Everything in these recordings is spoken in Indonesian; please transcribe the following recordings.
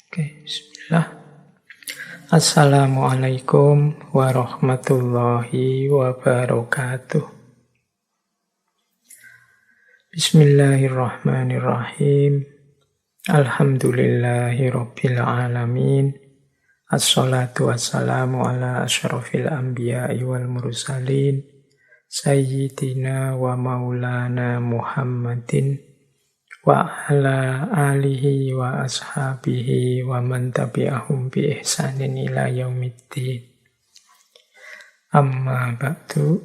Oke, bismillah. Assalamualaikum warahmatullahi wabarakatuh. Bismillahirrahmanirrahim. Alhamdulillahirabbil alamin. Assalatu wassalamu ala asyrafil anbiya'i wal mursalin. Sayyidina wa maulana Muhammadin wa ala alihi wa ashabihi wa man tabi'ahum bi ihsanin ila yaumiddin. Amma ba'du.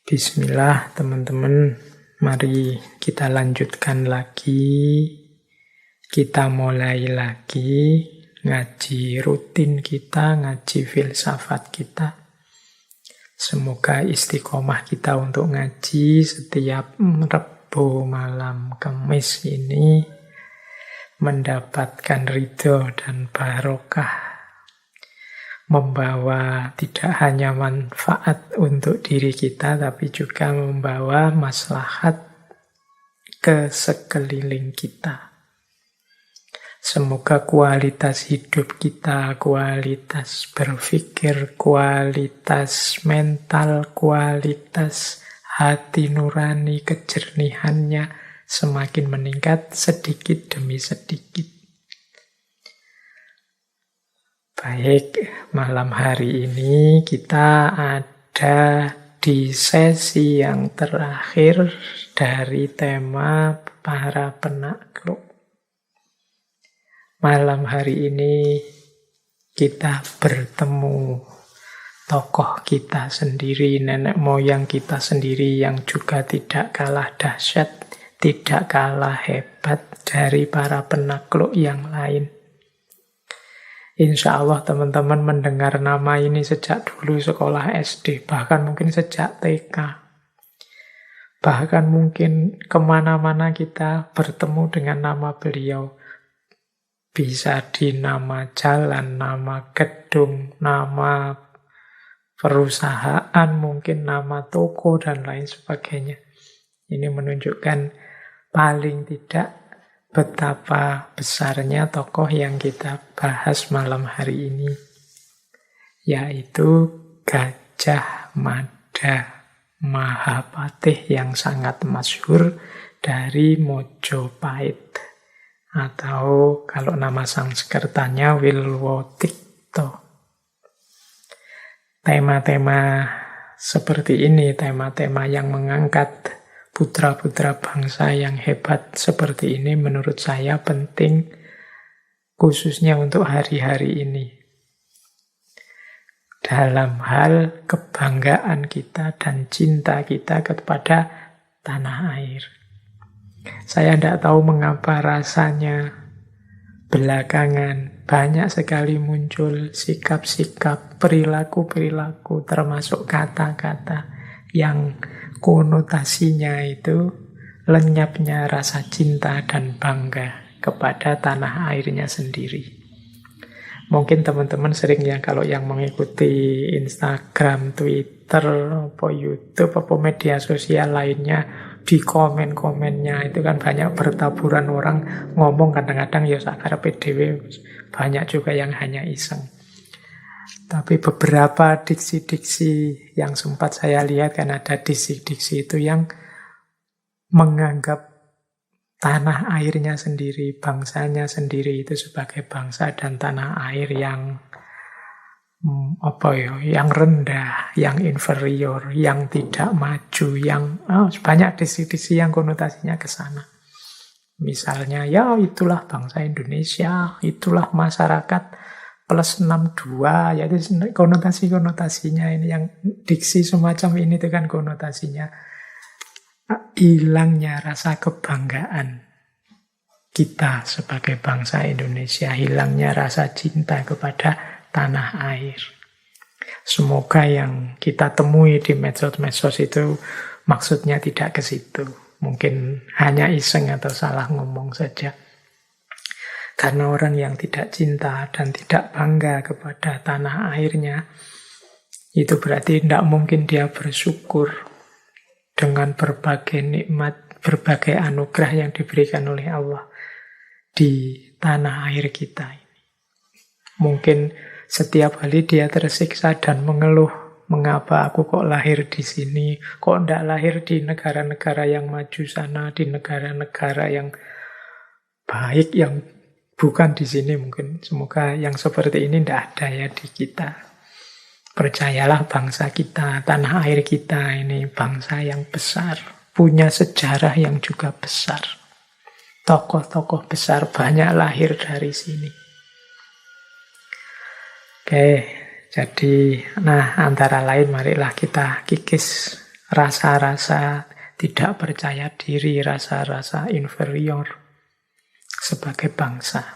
Bismillah teman-teman, mari kita lanjutkan lagi. Kita mulai lagi ngaji rutin kita, ngaji filsafat kita. Semoga istiqomah kita untuk ngaji setiap Rebo malam Kamis ini mendapatkan ridho dan barokah, membawa tidak hanya manfaat untuk diri kita, tapi juga membawa maslahat ke sekeliling kita. Semoga kualitas hidup kita, kualitas berpikir, kualitas mental, kualitas hati nurani, kejernihannya semakin meningkat sedikit demi sedikit. Baik, malam hari ini kita ada di sesi yang terakhir dari tema para penakluk. Malam hari ini kita bertemu tokoh kita sendiri, nenek moyang kita sendiri yang juga tidak kalah dahsyat, tidak kalah hebat dari para penakluk yang lain. Insya Allah teman-teman mendengar nama ini sejak dulu sekolah SD, bahkan mungkin sejak TK. Bahkan mungkin kemana-mana kita bertemu dengan nama beliau. Bisa di nama jalan, nama gedung, nama perusahaan, mungkin nama toko, dan lain sebagainya. Ini menunjukkan paling tidak betapa besarnya tokoh yang kita bahas malam hari ini, yaitu Gajah Mada, Mahapatih yang sangat masyhur dari Mojopahit, atau kalau nama Sanskertanya Wilwotikto. Tema-tema seperti ini, tema-tema yang mengangkat putra-putra bangsa yang hebat seperti ini menurut saya penting, khususnya untuk hari-hari ini. Dalam hal kebanggaan kita dan cinta kita kepada tanah air. Saya tidak tahu mengapa rasanya belakangan banyak sekali muncul sikap-sikap, perilaku-perilaku, termasuk kata-kata yang konotasinya itu lenyapnya rasa cinta dan bangga kepada tanah airnya sendiri. Mungkin teman-teman sering ya kalau yang mengikuti Instagram, Twitter, YouTube, media sosial lainnya, di komen-komennya itu kan banyak bertaburan orang ngomong, kadang-kadang ya sakarepe dhewe, banyak juga yang hanya iseng. Tapi beberapa diksi-diksi yang sempat saya lihat, kan ada diksi-diksi itu yang menganggap tanah airnya sendiri, bangsanya sendiri itu sebagai bangsa dan tanah air yang yang rendah, yang inferior, yang tidak maju, yang banyak diksi-diksi yang konotasinya ke sana. Misalnya, ya itulah bangsa Indonesia, itulah masyarakat plus 62, yaitu konotasi-konotasinya ini, yang diksi semacam ini itu kan konotasinya hilangnya rasa kebanggaan kita sebagai bangsa Indonesia, hilangnya rasa cinta kepada tanah air. Semoga yang kita temui di medsos-medsos itu maksudnya tidak ke situ. Mungkin hanya iseng atau salah ngomong saja. Karena orang yang tidak cinta dan tidak bangga kepada tanah airnya, itu berarti tidak mungkin dia bersyukur dengan berbagai nikmat, berbagai anugerah yang diberikan oleh Allah. di tanah air kita ini. Mungkin setiap kali dia tersiksa dan mengeluh, mengapa aku kok lahir di sini, kok tidak lahir di negara-negara yang maju sana, di negara-negara yang baik, yang bukan di sini mungkin. Semoga yang seperti ini tidak ada ya di kita. Percayalah bangsa kita, tanah air kita ini bangsa yang besar, punya sejarah yang juga besar. Tokoh-tokoh besar banyak lahir dari sini. Oke, jadi antara lain marilah kita kikis rasa-rasa tidak percaya diri, rasa-rasa inferior sebagai bangsa.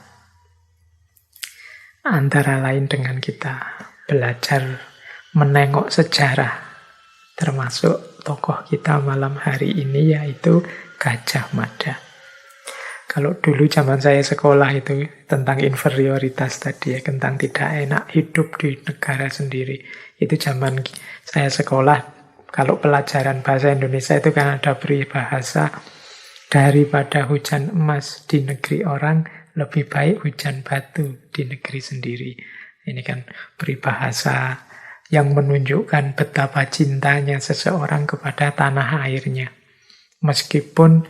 Antara lain dengan kita belajar menengok sejarah, termasuk tokoh kita malam hari ini yaitu Gajah Mada. Kalau dulu zaman saya sekolah itu tentang inferioritas tadi ya, tentang tidak enak hidup di negara sendiri. Itu zaman saya sekolah, kalau pelajaran bahasa Indonesia itu kan ada peribahasa, daripada hujan emas di negeri orang, lebih baik hujan batu di negeri sendiri. Ini kan peribahasa yang menunjukkan betapa cintanya seseorang kepada tanah airnya. Meskipun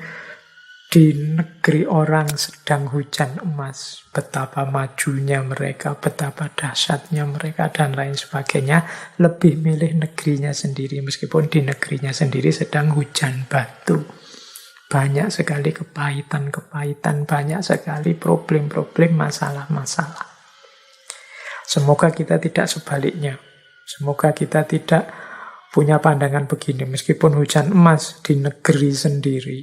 di negeri orang sedang hujan emas, betapa majunya mereka, betapa dahsyatnya mereka, dan lain sebagainya, lebih milih negerinya sendiri, meskipun di negerinya sendiri sedang hujan batu. Banyak sekali kepahitan-kepahitan, banyak sekali problem-problem, masalah-masalah. Semoga kita tidak sebaliknya. Semoga kita tidak punya pandangan begini, meskipun hujan emas di negeri sendiri,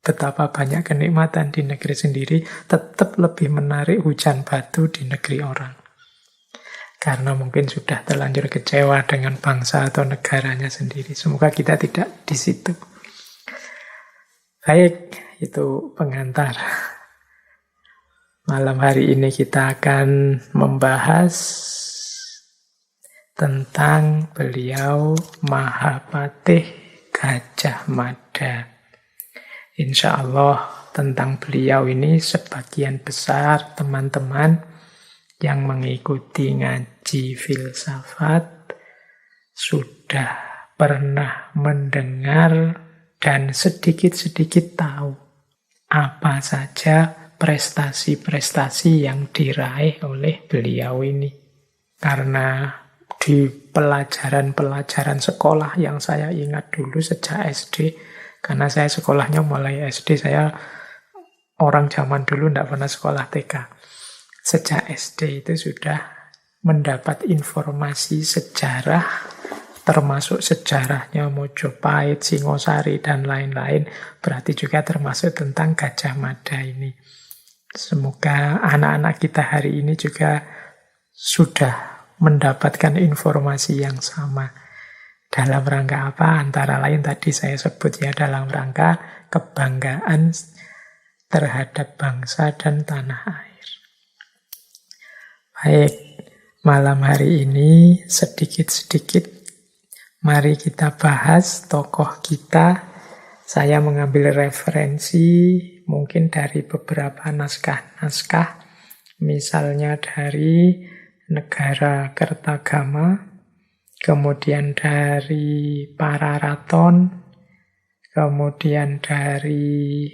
betapa banyak kenikmatan di negeri sendiri, tetap lebih menarik hujan batu di negeri orang. Karena mungkin sudah terlanjur kecewa dengan bangsa atau negaranya sendiri. Semoga kita tidak di situ. Baik, itu pengantar. Malam hari ini kita akan membahas tentang beliau Mahapatih Gajah Mada. Insya Allah tentang beliau ini sebagian besar teman-teman yang mengikuti ngaji filsafat sudah pernah mendengar dan sedikit-sedikit tahu apa saja prestasi-prestasi yang diraih oleh beliau ini. Karena di pelajaran-pelajaran sekolah yang saya ingat dulu sejak SD, karena saya sekolahnya mulai SD, saya orang zaman dulu tidak pernah sekolah TK. Sejak SD itu sudah mendapat informasi sejarah, termasuk sejarahnya Mojopahit, Singosari, dan lain-lain. Berarti juga termasuk tentang Gajah Mada ini. Semoga anak-anak kita hari ini juga sudah mendapatkan informasi yang sama. Dalam rangka apa? Antara lain tadi saya sebut ya, dalam rangka kebanggaan terhadap bangsa dan tanah air. Baik, malam hari ini sedikit-sedikit mari kita bahas tokoh kita. Saya mengambil referensi mungkin dari beberapa naskah-naskah, misalnya dari Negara Kertagama, kemudian dari Pararaton, kemudian dari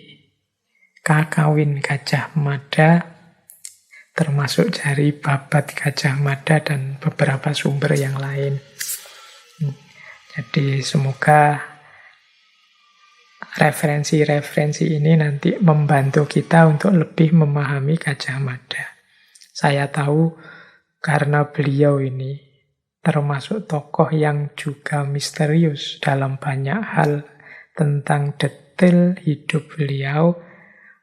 Kakawin Gajah Mada, termasuk dari Babat Gajah Mada dan beberapa sumber yang lain. Jadi semoga referensi-referensi ini nanti membantu kita untuk lebih memahami Gajah Mada. Saya tahu karena beliau ini termasuk tokoh yang juga misterius dalam banyak hal tentang detail hidup beliau.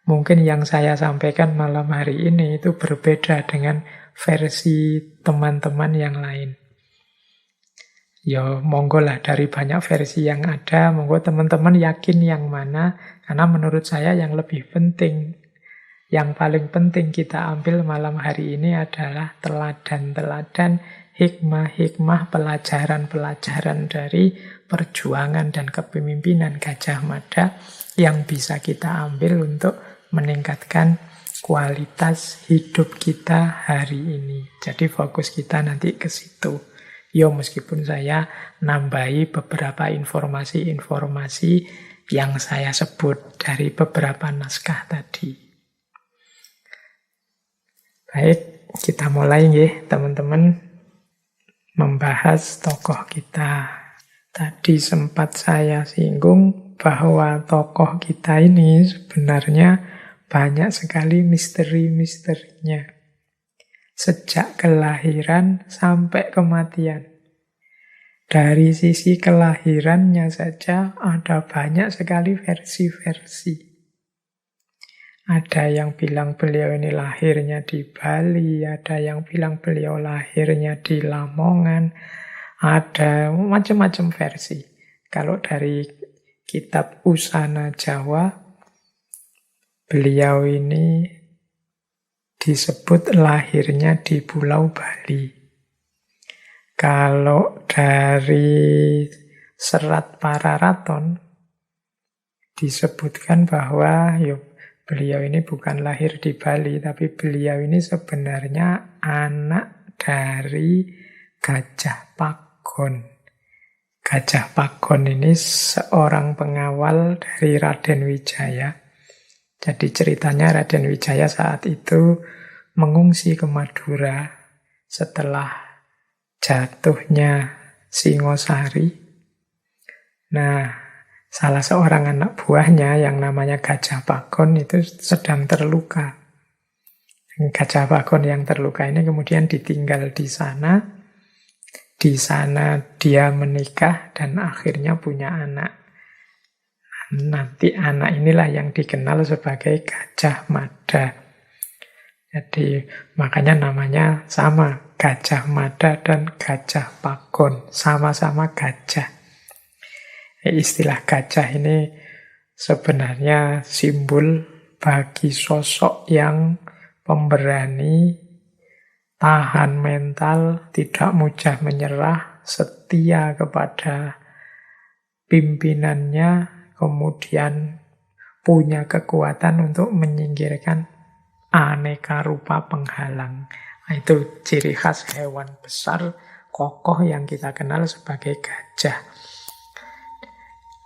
Mungkin yang saya sampaikan malam hari ini itu berbeda dengan versi teman-teman yang lain. Ya monggo lah, dari banyak versi yang ada, monggo teman-teman yakin yang mana, karena menurut saya yang lebih penting, yang paling penting kita ambil malam hari ini adalah teladan-teladan, hikmah-hikmah, pelajaran-pelajaran dari perjuangan dan kepemimpinan Gajah Mada yang bisa kita ambil untuk meningkatkan kualitas hidup kita hari ini. Jadi fokus kita nanti ke situ. Yo, meskipun saya nambahi beberapa informasi-informasi yang saya sebut dari beberapa naskah tadi. Baik, kita mulai ya teman-teman membahas tokoh kita. Tadi sempat saya singgung bahwa tokoh kita ini sebenarnya banyak sekali misteri-misterinya. Sejak kelahiran sampai kematian. Dari sisi kelahirannya saja ada banyak sekali versi-versi. Ada yang bilang beliau ini lahirnya di Bali, ada yang bilang beliau lahirnya di Lamongan, ada macam-macam versi. Kalau dari kitab Usana Jawa, beliau ini disebut lahirnya di Pulau Bali. Kalau dari Serat Pararaton disebutkan bahwa beliau ini bukan lahir di Bali, tapi beliau ini sebenarnya anak dari Gajah Pagon. Gajah Pagon ini seorang pengawal dari Raden Wijaya. Jadi ceritanya Raden Wijaya saat itu mengungsi ke Madura setelah jatuhnya Singosari. Nah, salah seorang anak buahnya yang namanya Gajah Pagon itu sedang terluka. Gajah Pagon yang terluka ini kemudian ditinggal di sana. Di sana dia menikah dan akhirnya punya anak. Nanti anak inilah yang dikenal sebagai Gajah Mada. Jadi makanya namanya sama, Gajah Mada dan Gajah Pagon, sama-sama gajah. Istilah gajah ini sebenarnya simbol bagi sosok yang pemberani, tahan mental, tidak mudah menyerah, setia kepada pimpinannya, kemudian punya kekuatan untuk menyingkirkan aneka rupa penghalang. Nah, itu ciri khas hewan besar, kokoh yang kita kenal sebagai gajah.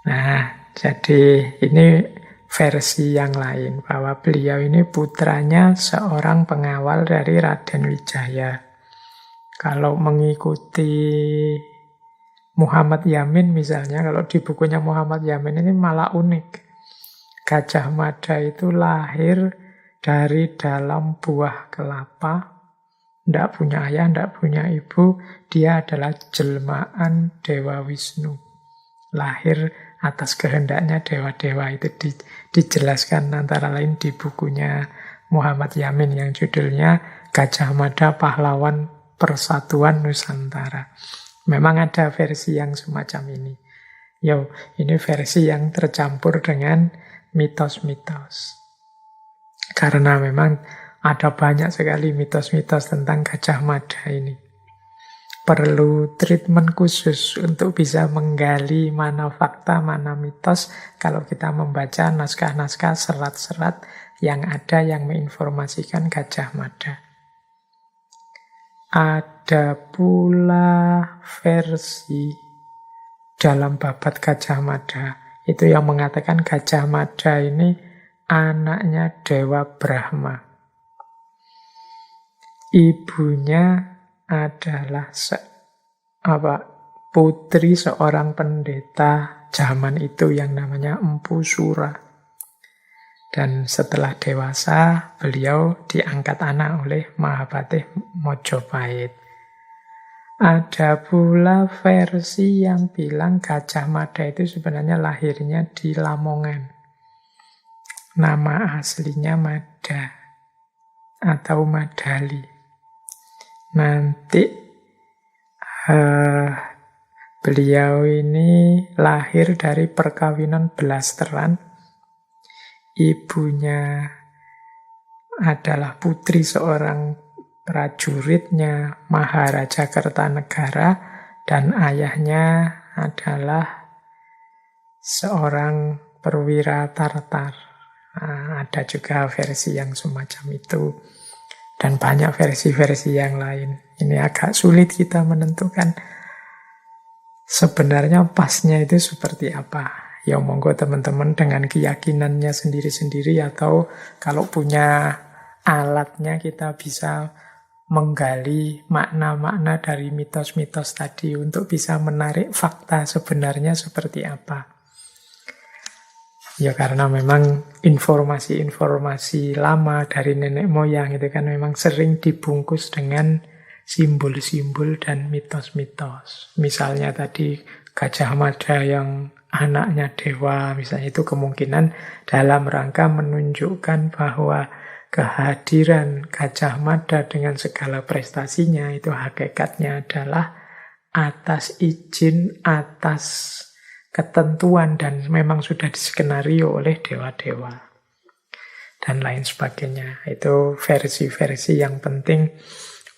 Nah, jadi ini versi yang lain, bahwa beliau ini putranya seorang pengawal dari Raden Wijaya. Kalau mengikuti Muhammad Yamin misalnya, kalau di bukunya Muhammad Yamin ini malah unik. Gajah Mada itu lahir dari dalam buah kelapa, tidak punya ayah, tidak punya ibu, dia adalah jelmaan Dewa Wisnu. Lahir atas kehendaknya dewa-dewa, itu dijelaskan antara lain di bukunya Muhammad Yamin yang judulnya Gajah Mada Pahlawan Persatuan Nusantara. Memang ada versi yang semacam ini. Ini versi yang tercampur dengan mitos-mitos. Karena memang ada banyak sekali mitos-mitos tentang Gajah Mada ini. Perlu treatment khusus untuk bisa menggali mana fakta, mana mitos kalau kita membaca naskah-naskah, serat-serat yang ada yang menginformasikan Gajah Mada. Ada pula versi dalam babat Gajah Mada itu yang mengatakan Gajah Mada ini anaknya Dewa Brahma. Ibunya adalah putri seorang pendeta zaman itu yang namanya Empu Sura. Dan setelah dewasa, beliau diangkat anak oleh Mahapatih Mojopahit. Ada pula versi yang bilang Gajah Mada itu sebenarnya lahirnya di Lamongan. Nama aslinya Mada atau Madali. Nanti beliau ini lahir dari perkawinan belasteran. Ibunya adalah putri seorang prajuritnya Maharaja Kertanegara dan ayahnya adalah seorang perwira Tartar. Ada juga versi yang semacam itu. Dan banyak versi-versi yang lain. Ini agak sulit kita menentukan sebenarnya pasnya itu seperti apa. Ya monggo teman-teman dengan keyakinannya sendiri-sendiri, atau kalau punya alatnya kita bisa menggali makna-makna dari mitos-mitos tadi untuk bisa menarik fakta sebenarnya seperti apa. Ya karena memang informasi-informasi lama dari nenek moyang itu kan memang sering dibungkus dengan simbol-simbol dan mitos-mitos. Misalnya tadi Gajah Mada yang anaknya dewa, misalnya itu kemungkinan dalam rangka menunjukkan bahwa kehadiran Gajah Mada dengan segala prestasinya itu hakikatnya adalah atas izin, atas ketentuan, dan memang sudah diskenario oleh dewa-dewa dan lain sebagainya. Itu versi-versi yang penting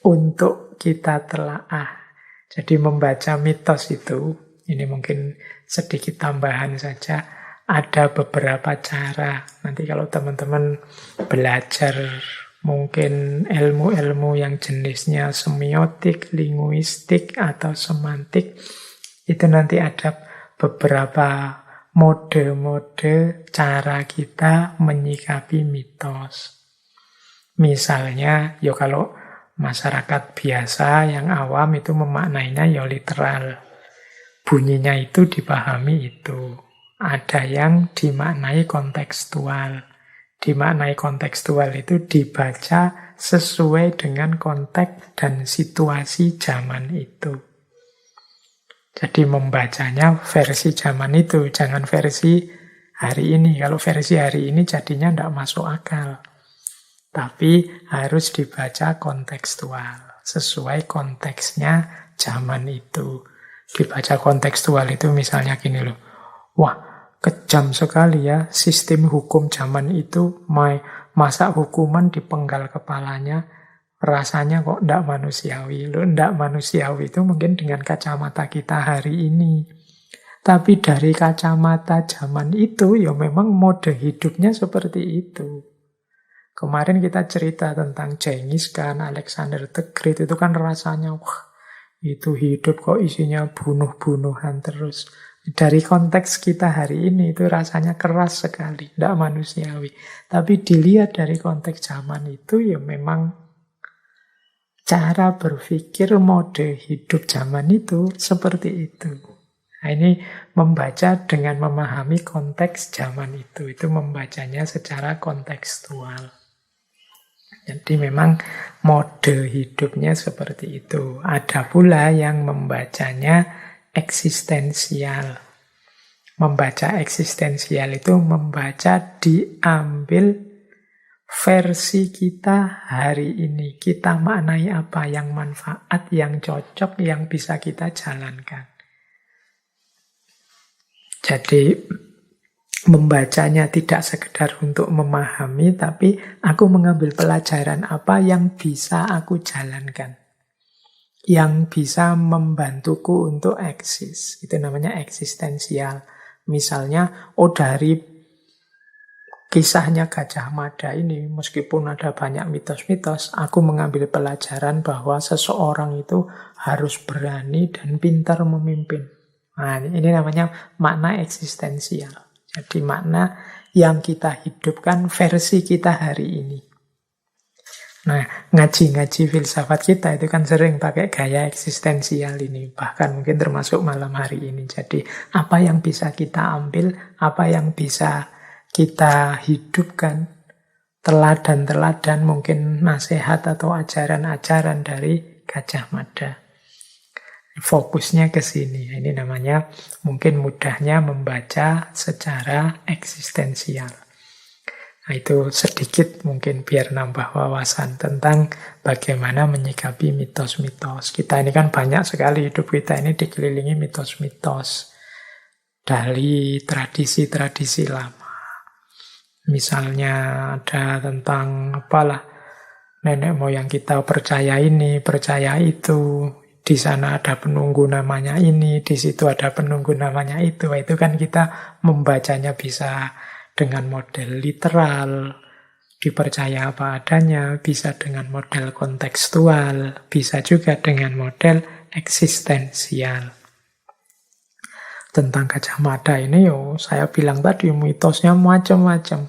untuk kita telaah. Jadi membaca mitos itu, ini mungkin sedikit tambahan saja, ada beberapa cara. Nanti kalau teman-teman belajar mungkin ilmu-ilmu yang jenisnya semiotik, linguistik, atau semantik, itu nanti ada beberapa mode-mode cara kita menyikapi mitos. Misalnya, kalau masyarakat biasa yang awam itu memaknainya literal. Bunyinya itu dipahami itu. Ada yang dimaknai kontekstual. Dimaknai kontekstual itu dibaca sesuai dengan konteks dan situasi zaman itu. Jadi membacanya versi zaman itu, jangan versi hari ini. Kalau versi hari ini jadinya tidak masuk akal. Tapi harus dibaca kontekstual, sesuai konteksnya zaman itu. Dibaca kontekstual itu misalnya gini loh, wah kejam sekali ya sistem hukum zaman itu, masa hukuman dipenggal kepalanya, rasanya kok tidak manusiawi. Loh, tidak manusiawi itu mungkin dengan kacamata kita hari ini. Tapi dari kacamata zaman itu, ya memang mode hidupnya seperti itu. Kemarin kita cerita tentang Genghis Khan, Alexander the Great, itu kan rasanya, wah, itu hidup kok isinya bunuh-bunuhan terus. Dari konteks kita hari ini, itu rasanya keras sekali, tidak manusiawi. Tapi dilihat dari konteks zaman itu, ya memang cara berpikir mode hidup zaman itu seperti itu. Nah, ini membaca dengan memahami konteks zaman itu membacanya secara kontekstual. Jadi memang mode hidupnya seperti itu. Ada pula yang membacanya eksistensial. Membaca eksistensial itu membaca diambil versi kita hari ini. Kita maknai apa yang manfaat, yang cocok, yang bisa kita jalankan. Jadi membacanya tidak sekedar untuk memahami, tapi aku mengambil pelajaran apa yang bisa aku jalankan, yang bisa membantuku untuk eksis. Itu namanya eksistensial. Misalnya, dari kisahnya Gajah Mada ini, meskipun ada banyak mitos-mitos, aku mengambil pelajaran bahwa seseorang itu harus berani dan pintar memimpin. Nah, ini namanya makna eksistensial. Jadi makna yang kita hidupkan versi kita hari ini. Nah, ngaji-ngaji filsafat kita itu kan sering pakai gaya eksistensial ini. Bahkan mungkin termasuk malam hari ini. Jadi apa yang bisa kita ambil, apa yang bisa kita hidupkan, teladan-teladan, mungkin nasihat atau ajaran-ajaran dari Gajah Mada. Fokusnya ke sini. Ini namanya mungkin mudahnya membaca secara eksistensial. Nah, itu sedikit mungkin biar nambah wawasan tentang bagaimana menyikapi mitos-mitos. Kita ini kan banyak sekali, hidup kita ini dikelilingi mitos-mitos dari tradisi-tradisi lama. Misalnya ada tentang nenek moyang kita percaya ini, percaya itu. Di sana ada penunggu namanya ini, di situ ada penunggu namanya itu. Itu kan kita membacanya bisa dengan model literal, dipercaya apa adanya, bisa dengan model kontekstual, bisa juga dengan model eksistensial. Tentang Gajah Mada ini, saya bilang tadi mitosnya macam-macam.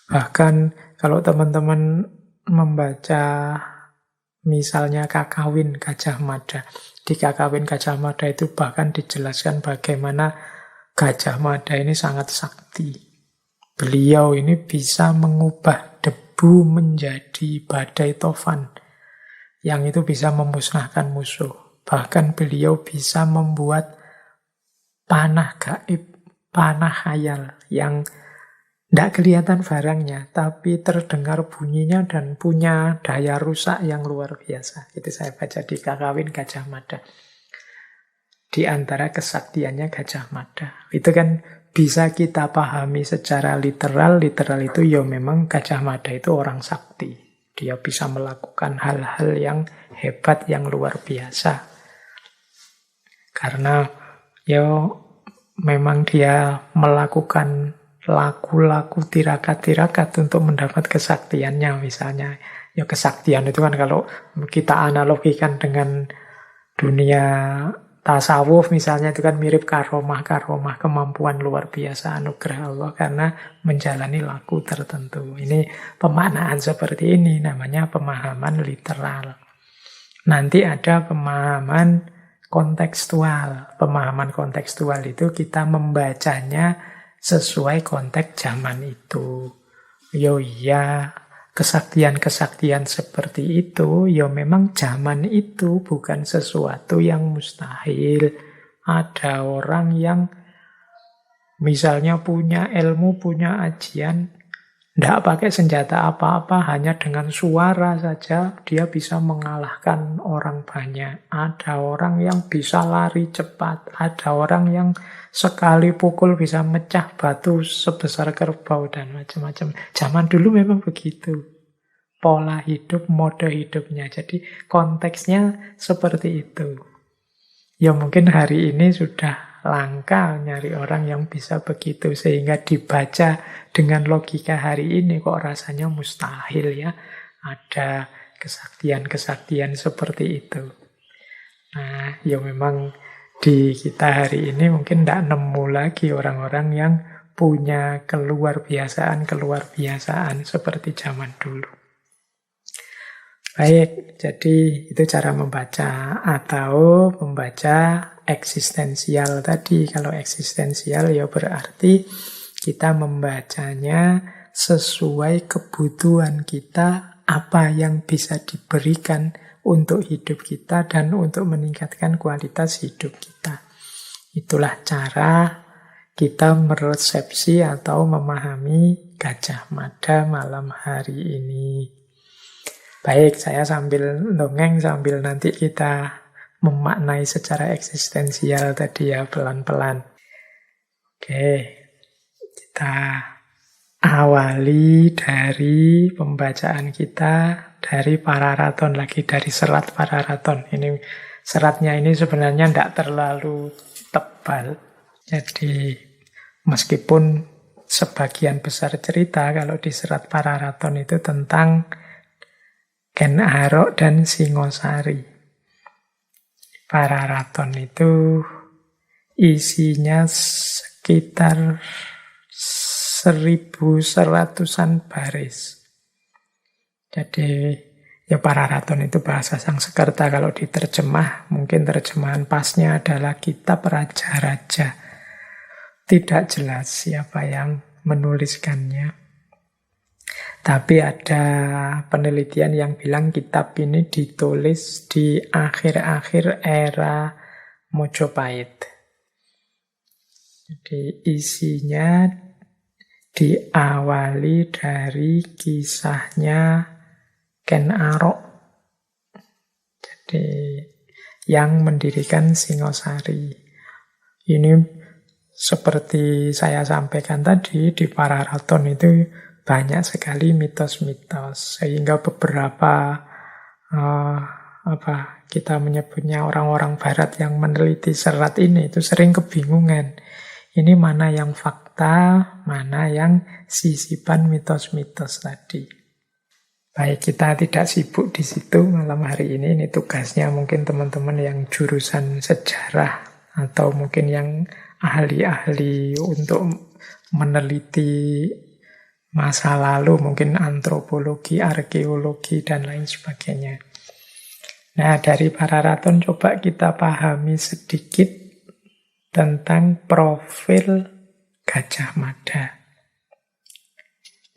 Bahkan kalau teman-teman membaca misalnya Kakawin Gajah Mada, di Kakawin Gajah Mada itu bahkan dijelaskan bagaimana Gajah Mada ini sangat sakti. Beliau ini bisa mengubah debu menjadi badai tofan, yang itu bisa memusnahkan musuh. Bahkan beliau bisa membuat panah gaib, panah khayal yang tidak kelihatan barangnya, tapi terdengar bunyinya dan punya daya rusak yang luar biasa. Itu saya baca di Kakawin Gajah Mada. Di antara kesaktiannya Gajah Mada. Itu kan bisa kita pahami secara literal. Literal itu ya memang Gajah Mada itu orang sakti. Dia bisa melakukan hal-hal yang hebat, yang luar biasa. Karena ya memang dia melakukan laku-laku tirakat-tirakat untuk mendapat kesaktiannya misalnya. Ya kesaktian itu kan kalau kita analogikan dengan dunia tasawuf misalnya itu kan mirip karomah-karomah, kemampuan luar biasa anugerah Allah karena menjalani laku tertentu. Ini pemaknaan seperti ini namanya pemahaman literal. Nanti ada pemahaman kontekstual. Pemahaman kontekstual itu kita membacanya sesuai konteks zaman itu. Yo iya, kesaktian-kesaktian seperti itu, yo memang zaman itu bukan sesuatu yang mustahil. Ada orang yang misalnya punya ilmu, punya ajian, tidak pakai senjata apa-apa, hanya dengan suara saja dia bisa mengalahkan orang banyak. Ada orang yang bisa lari cepat, ada orang yang sekali pukul bisa mecah batu sebesar kerbau dan macam-macam. Zaman dulu memang begitu. Pola hidup, mode hidupnya. Jadi konteksnya seperti itu. Ya mungkin hari ini sudah langka nyari orang yang bisa begitu sehingga dibaca dengan logika hari ini kok rasanya mustahil ya ada kesaktian-kesaktian seperti itu. Nah, ya memang di kita hari ini mungkin tidak nemu lagi orang-orang yang punya keluar biasaan seperti zaman dulu. Baik, jadi itu cara membaca atau membaca eksistensial tadi. Kalau eksistensial ya berarti kita membacanya sesuai kebutuhan kita, apa yang bisa diberikan untuk hidup kita dan untuk meningkatkan kualitas hidup kita. Itulah cara kita meresepsi atau memahami Gajah Mada malam hari ini. Baik, saya sambil dongeng, sambil nanti kita memaknai secara eksistensial tadi ya, pelan-pelan. Oke, kita awali dari pembacaan kita dari Pararaton lagi, dari serat Pararaton. Ini seratnya ini sebenarnya tidak terlalu tebal. Jadi meskipun sebagian besar cerita kalau di serat Pararaton itu tentang Ken Arok dan Singosari. Pararaton itu isinya sekitar 1100-an baris. Jadi ya Pararaton itu bahasa Sanskerta, kalau diterjemah mungkin terjemahan pasnya adalah kitab raja-raja. Tidak jelas siapa yang menuliskannya. Tapi ada penelitian yang bilang kitab ini ditulis di akhir-akhir era Mojopahit. Jadi isinya diawali dari kisahnya Ken Arok. Jadi yang mendirikan Singosari. Ini seperti saya sampaikan tadi di Pararaton itu banyak sekali mitos-mitos, sehingga beberapa kita menyebutnya orang-orang barat yang meneliti serat ini itu sering kebingungan. Ini mana yang fakta, fakta, mana yang sisipan mitos-mitos tadi. Baik, kita tidak sibuk di situ malam hari ini. Ini tugasnya mungkin teman-teman yang jurusan sejarah atau mungkin yang ahli-ahli untuk meneliti masa lalu, mungkin antropologi, arkeologi, dan lain sebagainya. Nah, dari Pararaton coba kita pahami sedikit tentang profil Gajah Mada.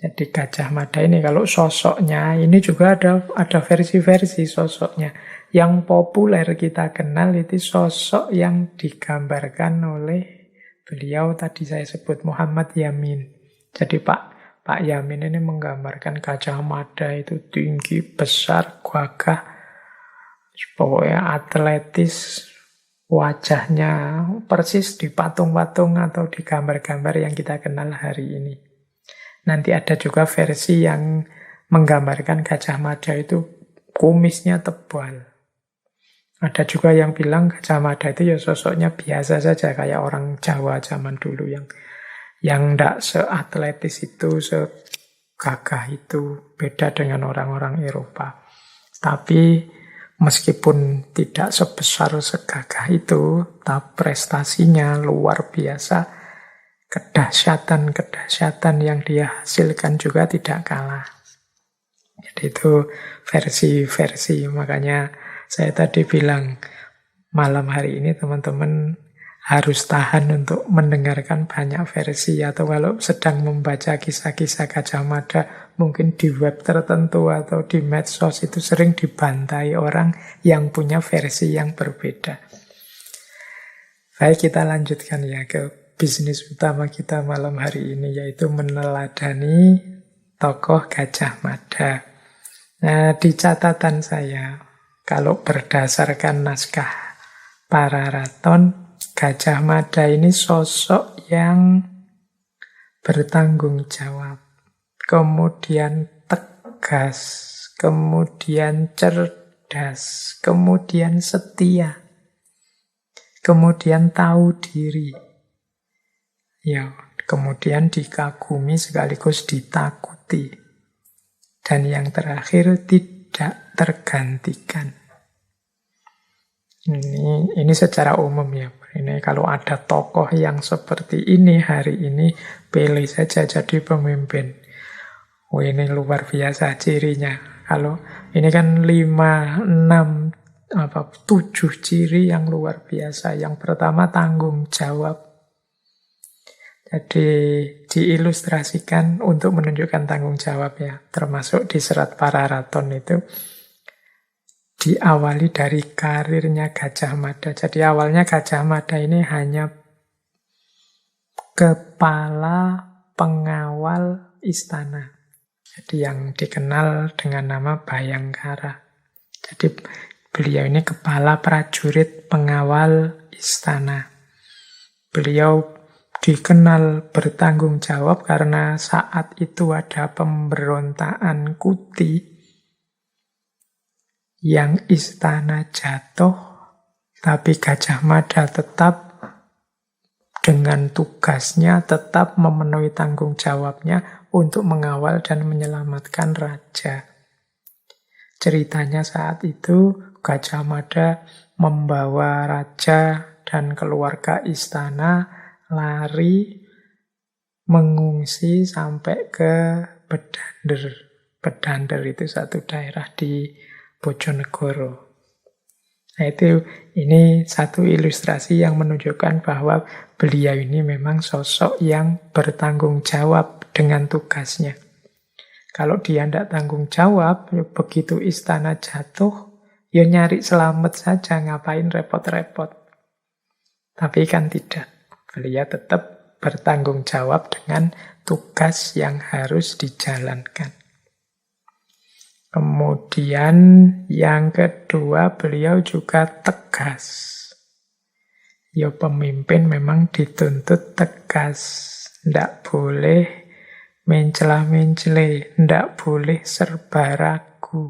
Jadi Gajah Mada ini kalau sosoknya, ini juga ada versi-versi sosoknya. Yang populer kita kenal itu sosok yang digambarkan oleh beliau tadi saya sebut Muhammad Yamin. Jadi Pak Yamin ini menggambarkan Gajah Mada itu tinggi, besar, gagah, pokoknya atletis, wajahnya persis di patung-patung atau di gambar-gambar yang kita kenal hari ini. Nanti ada juga versi yang menggambarkan Gajah Mada itu kumisnya tebal. Ada juga yang bilang Gajah Mada itu ya sosoknya biasa saja, kayak orang Jawa zaman dulu yang tidak seatletis itu, segagah itu, beda dengan orang-orang Eropa. Tapi meskipun tidak sebesar segagah itu, tapi prestasinya luar biasa. Kedahsyatan yang dia hasilkan juga tidak kalah. Jadi itu versi-versi. Makanya saya tadi bilang malam hari ini teman-teman harus tahan untuk mendengarkan banyak versi. Atau kalau sedang membaca kisah-kisah Gajah Mada, mungkin di web tertentu atau di medsos itu sering dibantai orang yang punya versi yang berbeda. Baik, kita lanjutkan ya ke bisnis utama kita malam hari ini, yaitu meneladani tokoh Gajah Mada. Nah, di catatan saya, kalau berdasarkan naskah Pararaton, Gajah Mada ini sosok yang bertanggung jawab, kemudian tegas, kemudian cerdas, kemudian setia, kemudian tahu diri. Ya, kemudian dikagumi sekaligus ditakuti. Dan yang terakhir tidak tergantikan. Ini secara umum ya. Ini kalau ada tokoh yang seperti ini hari ini, pilih saja jadi pemimpin. Oh, ini luar biasa cirinya. Kalau ini kan 5, 6, 7 ciri yang luar biasa. Yang pertama tanggung jawab. Jadi diilustrasikan untuk menunjukkan tanggung jawab ya. Termasuk di serat Pararaton itu diawali dari karirnya Gajah Mada. Jadi awalnya Gajah Mada ini hanya kepala pengawal istana. Jadi yang dikenal dengan nama Bayangkara. Jadi beliau ini kepala prajurit pengawal istana. Beliau dikenal bertanggung jawab karena saat itu ada pemberontakan Kuti yang istana jatuh, tapi Gajah Mada tetap dengan tugasnya, tetap memenuhi tanggung jawabnya untuk mengawal dan menyelamatkan raja. Ceritanya saat itu Gajah Mada membawa raja dan keluarga istana lari mengungsi sampai ke Bedander. Bedander itu satu daerah di Bojonegoro. Nah ini satu ilustrasi yang menunjukkan bahwa beliau ini memang sosok yang bertanggung jawab dengan tugasnya. Kalau dia tidak tanggung jawab, ya begitu istana jatuh, ya nyari selamat saja, ngapain repot-repot. Tapi kan tidak. Beliau tetap bertanggung jawab dengan tugas yang harus dijalankan. Kemudian yang kedua, beliau juga tegas. Ya pemimpin memang dituntut tegas. Tidak boleh mencela-mencele, tidak boleh serba ragu.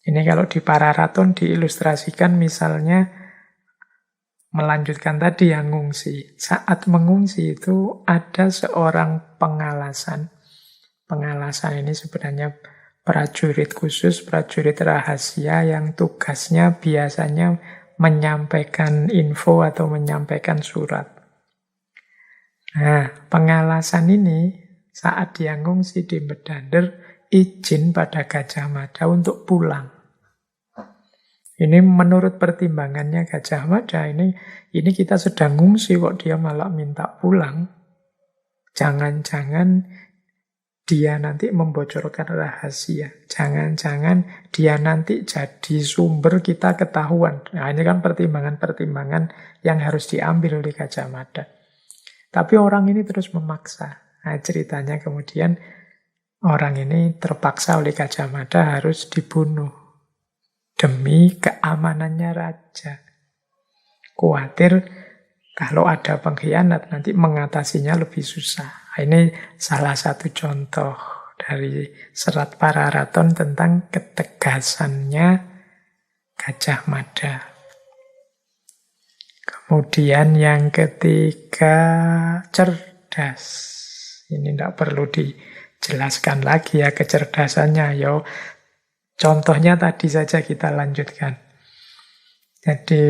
Ini kalau di Pararaton diilustrasikan misalnya melanjutkan tadi yang ngungsi. Saat mengungsi itu ada seorang pengalasan. Pengalasan ini sebenarnya prajurit khusus, prajurit rahasia yang tugasnya biasanya menyampaikan info atau menyampaikan surat. Nah, pengalasan ini saat dia ngungsi di Medander, izin pada Gajah Mada untuk pulang. Ini menurut pertimbangannya Gajah Mada, ini kita sedang ngungsi kok dia malah minta pulang. Jangan-jangan dia nanti membocorkan rahasia. Jangan-jangan dia nanti jadi sumber kita ketahuan. Nah, ini kan pertimbangan-pertimbangan yang harus diambil oleh Gajah Mada. Tapi orang ini terus memaksa. Nah, ceritanya kemudian orang ini terpaksa oleh Gajah Mada harus dibunuh demi keamanannya raja. Khawatir kalau ada pengkhianat nanti mengatasinya lebih susah. Ini salah satu contoh dari serat Pararaton tentang ketegasannya Gajah Mada. Kemudian yang ketiga, cerdas. Ini tidak perlu dijelaskan lagi ya kecerdasannya. Yo, contohnya tadi saja kita lanjutkan. Jadi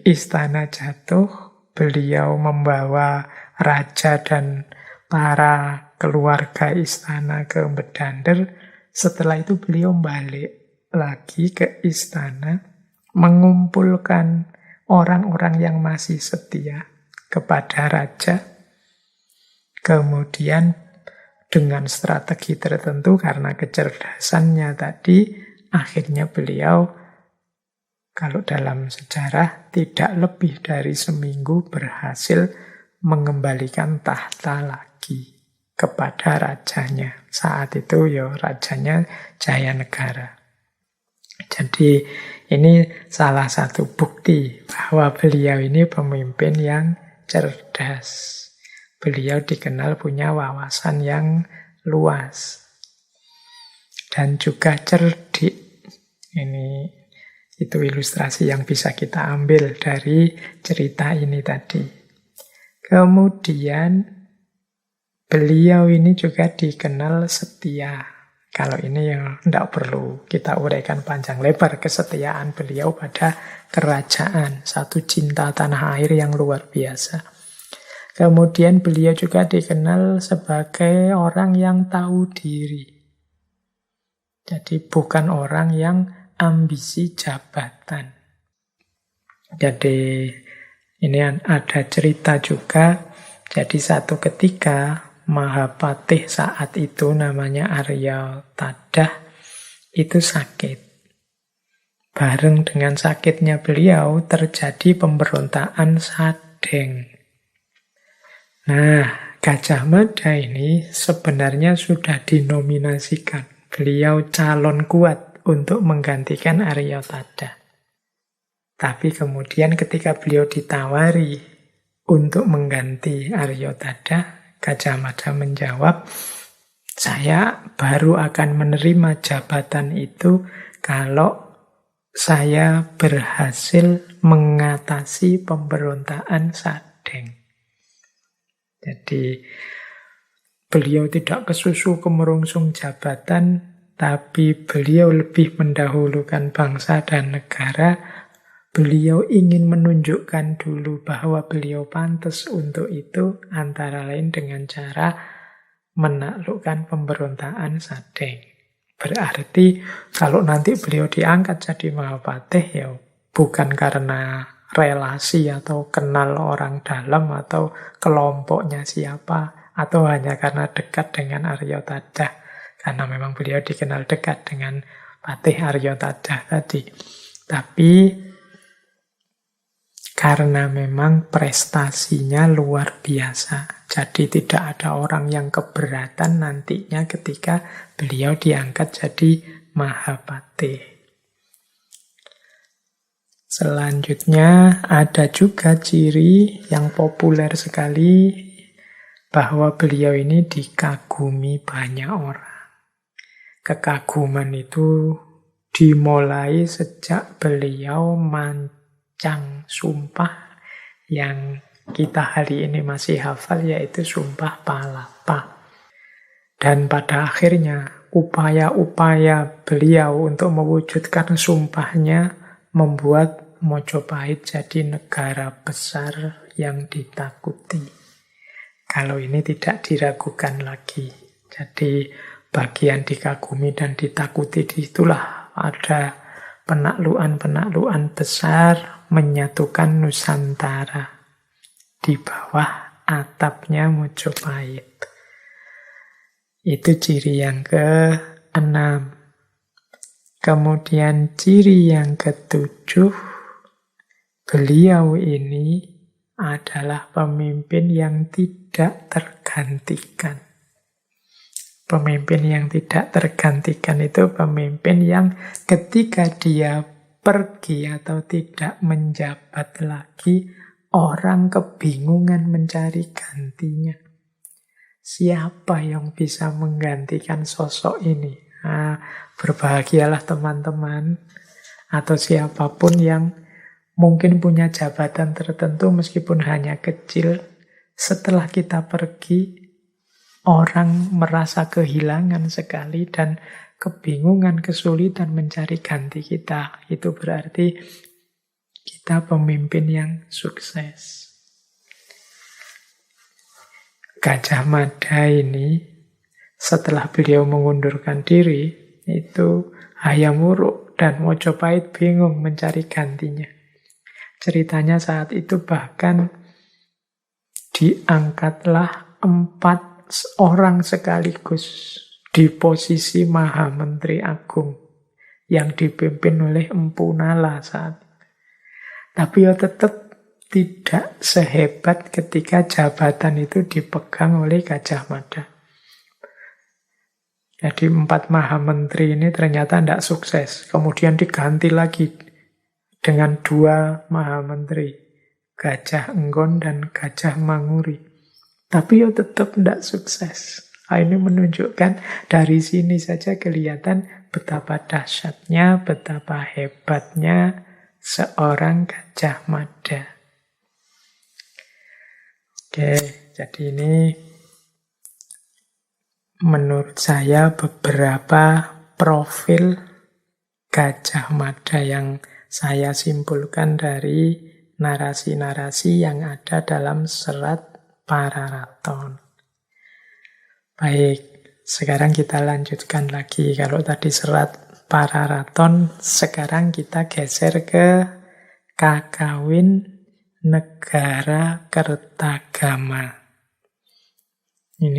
istana jatuh, beliau membawa raja dan para keluarga istana ke Medander. Setelah itu beliau balik lagi ke istana, mengumpulkan orang-orang yang masih setia kepada raja. Kemudian dengan strategi tertentu karena kecerdasannya tadi, akhirnya beliau, kalau dalam sejarah, tidak lebih dari seminggu berhasil mengembalikan tahta lagi kepada rajanya. Saat itu ya rajanya Jayanegara. Jadi ini salah satu bukti bahwa beliau ini pemimpin yang cerdas. Beliau dikenal punya wawasan yang luas dan juga cerdik. Itu ilustrasi yang bisa kita ambil dari cerita ini tadi. Kemudian beliau ini juga dikenal setia. Kalau ini yang tidak perlu kita uraikan panjang lebar, kesetiaan beliau pada kerajaan. Satu cinta tanah air yang luar biasa. Kemudian beliau juga dikenal sebagai orang yang tahu diri. Jadi bukan orang yang ambisi jabatan. Jadi ini ada cerita juga. Jadi satu ketika Mahapatih saat itu namanya Arya Tadah itu sakit. Bareng dengan sakitnya beliau terjadi pemberontakan Sadeng. Nah, Gajah Mada ini sebenarnya sudah dinominasikan. Beliau calon kuat untuk menggantikan Arya Tadah. Tapi kemudian ketika beliau ditawari untuk mengganti Arya Tadah, Gajah Mada menjawab, saya baru akan menerima jabatan itu kalau saya berhasil mengatasi pemberontakan Sadeng. Jadi beliau tidak kesusu kemerungsung jabatan, tapi beliau lebih mendahulukan bangsa dan negara. Beliau ingin menunjukkan dulu bahwa beliau pantas untuk itu, antara lain dengan cara menaklukkan pemberontakan Sadeng. Berarti kalau nanti beliau diangkat jadi Mahapatih, ya bukan karena relasi atau kenal orang dalam atau kelompoknya siapa, atau hanya karena dekat dengan Arya Tadah. Karena memang beliau dikenal dekat dengan Patih Arya Tadah tadi. Tapi karena memang prestasinya luar biasa. Jadi tidak ada orang yang keberatan nantinya ketika beliau diangkat jadi Mahapatih. Selanjutnya ada juga ciri yang populer sekali bahwa beliau ini dikagumi banyak orang. Kekaguman itu dimulai sejak beliau mancang sumpah yang kita hari ini masih hafal, yaitu Sumpah Palapa. Dan pada akhirnya upaya-upaya beliau untuk mewujudkan sumpahnya membuat Mojopahit jadi negara besar yang ditakuti. Kalau ini tidak diragukan lagi. Jadi bagian dikagumi dan ditakuti, disitulah ada penaklukan-penaklukan besar menyatukan Nusantara di bawah atapnya Mojopahit. Itu ciri yang ke-6. Kemudian ciri yang ke-7, beliau ini adalah pemimpin yang tidak tergantikan. Pemimpin yang tidak tergantikan itu pemimpin yang ketika dia pergi atau tidak menjabat lagi, orang kebingungan mencari gantinya. Siapa yang bisa menggantikan sosok ini? Berbahagialah teman-teman atau siapapun yang mungkin punya jabatan tertentu meskipun hanya kecil. Setelah kita pergi, orang merasa kehilangan sekali dan kebingungan, kesulitan mencari ganti kita. Itu berarti kita pemimpin yang sukses. Gajah Mada ini setelah beliau mengundurkan diri, itu Hayam Wuruk dan Mojopahit bingung mencari gantinya. Ceritanya saat itu bahkan diangkatlah 4 orang sekaligus di posisi Maha Menteri Agung yang dipimpin oleh Empu Nala saat itu. Tapi ya tetap tidak sehebat ketika jabatan itu dipegang oleh Gajah Mada. Jadi 4 Maha Menteri ini ternyata tidak sukses. Kemudian diganti lagi dengan 2 Maha Menteri, Gajah Enggon dan Gajah Manguri. Tapi ya tetap tidak sukses. Ini menunjukkan dari sini saja kelihatan betapa dahsyatnya, betapa hebatnya seorang Gajah Mada. Oke, jadi ini menurut saya beberapa profil Gajah Mada yang saya simpulkan dari narasi-narasi yang ada dalam serat Pararaton. Baik, sekarang kita lanjutkan lagi. Kalau tadi serat Pararaton, sekarang kita geser ke Kakawin Negara Kertagama.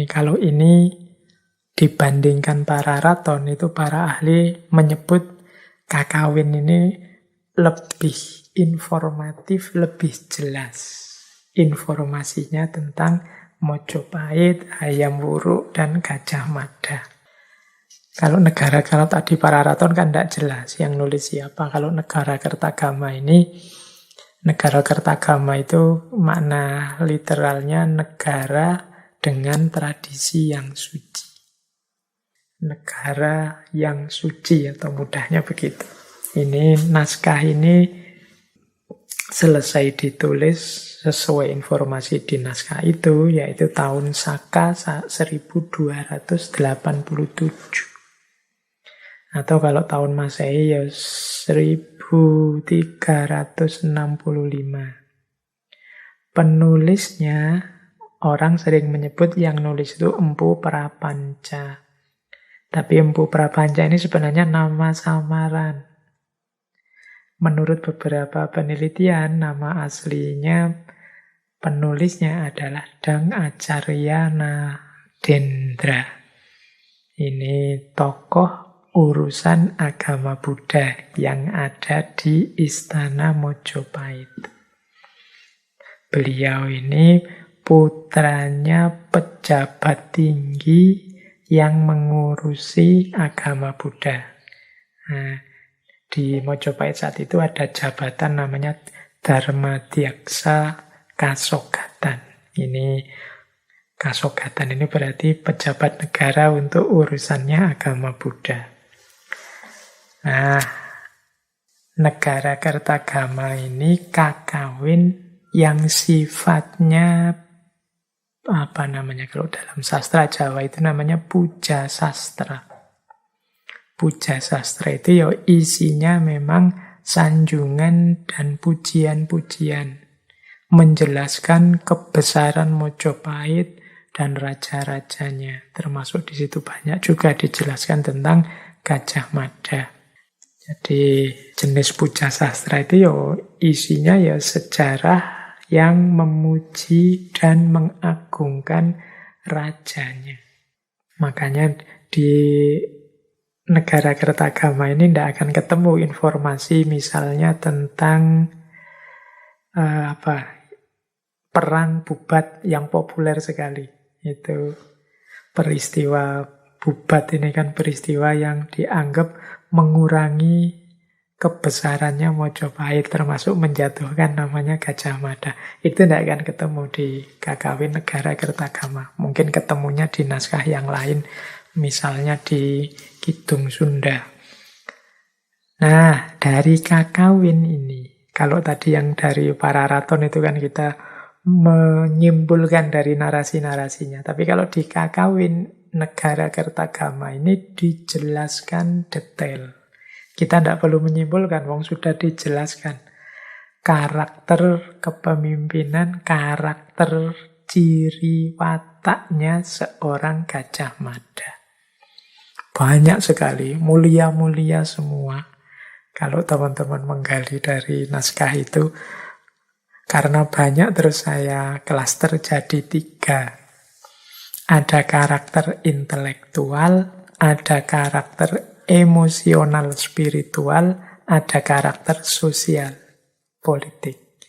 Kalau ini dibandingkan Pararaton, itu para ahli menyebut Kakawin ini lebih informatif, lebih jelas informasinya tentang Mojopahit, Hayam Wuruk, dan Gajah Mada. Kalau tadi Pararaton kan tidak jelas yang nulis siapa. Kalau Negara Kertagama ini, Negara Kertagama itu makna literalnya negara dengan tradisi yang suci. Negara yang suci atau mudahnya begitu. Ini naskah ini selesai ditulis sesuai informasi di naskah itu, yaitu tahun Saka 1287. Atau kalau tahun Masehi ya 1365. Penulisnya, orang sering menyebut yang nulis itu Empu Prapanca. Tapi Empu Prapanca ini sebenarnya nama samaran. Menurut beberapa penelitian, nama aslinya penulisnya adalah Dang Acaryana Dendra. Ini tokoh urusan agama Buddha yang ada di Istana Mojopahit. Beliau ini putranya pejabat tinggi yang mengurusi agama Buddha. Di Mojopahit saat itu ada jabatan namanya Dharmadhyaksa Kasogatan. Ini Kasogatan ini berarti pejabat negara untuk urusannya agama Buddha. Negara Kertagama ini kakawin yang sifatnya apa namanya, kalau dalam sastra Jawa itu namanya puja sastra. Puja sastra itu ya isinya memang sanjungan dan pujian-pujian, menjelaskan kebesaran Mojopahit dan raja-rajanya. Termasuk di situ banyak juga dijelaskan tentang Gajah Mada. Jadi jenis puja sastra itu ya isinya ya sejarah yang memuji dan mengagungkan rajanya. Makanya di negara Kertagama ini tidak akan ketemu informasi misalnya tentang perang Bubat yang populer sekali. Itu peristiwa Bubat ini kan peristiwa yang dianggap mengurangi kebesarannya Mojopahit, termasuk menjatuhkan namanya Gajah Mada. Itu tidak akan ketemu di Kakawin Negara Kertagama. Mungkin ketemunya di naskah yang lain, misalnya di Kidung Sunda. Nah, dari Kakawin ini, kalau tadi yang dari Pararaton itu kan kita menyimpulkan dari narasi-narasinya. Tapi kalau di Kakawin Negara Kertagama ini dijelaskan detail. Kita tidak perlu menyimpulkan, wong sudah dijelaskan. Karakter kepemimpinan, karakter ciri wataknya seorang Gajah Mada. Banyak sekali, mulia-mulia semua. Kalau teman-teman menggali dari naskah itu, karena banyak terus saya klaster jadi 3. Ada karakter intelektual, ada karakter emosional spiritual, ada karakter sosial politik.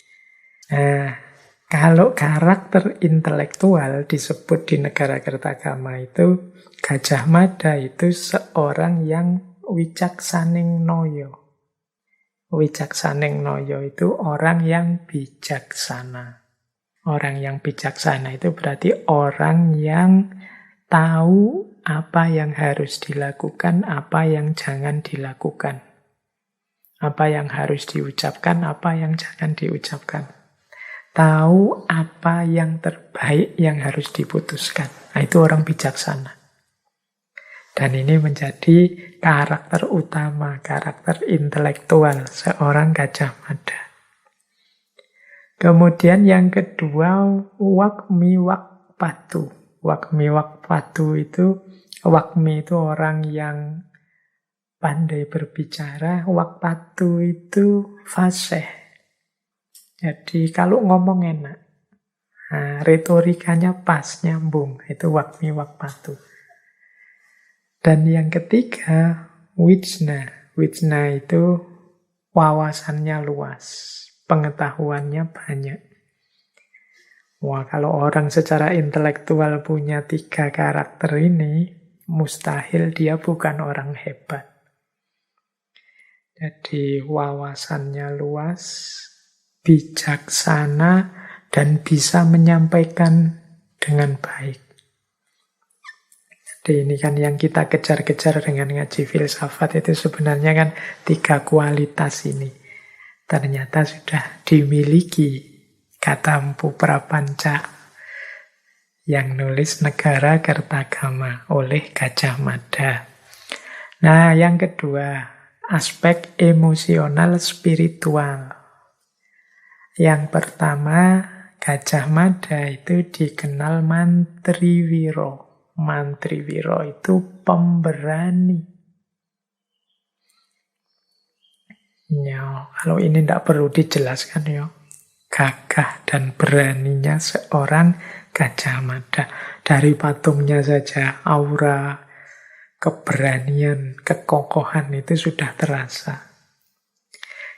Nah, kalau karakter intelektual disebut di negara Kertagama itu, Gajah Mada itu seorang yang wicaksaning noyo. Wicaksaning noyo itu orang yang bijaksana. Orang yang bijaksana itu berarti orang yang tahu apa yang harus dilakukan, apa yang jangan dilakukan. Apa yang harus diucapkan, apa yang jangan diucapkan. Tahu apa yang terbaik yang harus diputuskan. Nah, itu orang bijaksana. Dan ini menjadi karakter utama, karakter intelektual seorang Gajah Mada. Kemudian yang kedua, Wakmi Wakpatu. Wakmi Wakpatu itu, Wakmi itu orang yang pandai berbicara, Wakpatu itu fasih. Jadi kalau ngomong enak, nah, retorikanya pas, nyambung. Itu Wakmi Wakpatu. Dan yang ketiga, Wijna. Wijna itu wawasannya luas, pengetahuannya banyak. Wah, kalau orang secara intelektual punya 3 karakter ini, mustahil dia bukan orang hebat. Jadi wawasannya luas, bijaksana, dan bisa menyampaikan dengan baik. Jadi ini kan yang kita kejar-kejar dengan ngaji filsafat itu sebenarnya kan 3 kualitas ini. Ternyata sudah dimiliki kata Mpu Prapanca yang nulis Negara Kertagama oleh Gajah Mada. Nah, yang kedua, aspek emosional spiritual. Yang pertama, Gajah Mada itu dikenal mantriwiro. Mantriwiro itu pemberani. Ya, kalau ini tidak perlu dijelaskan ya. Gagah dan beraninya seorang Gajah Mada. Dari patungnya saja, aura keberanian, kekokohan itu sudah terasa.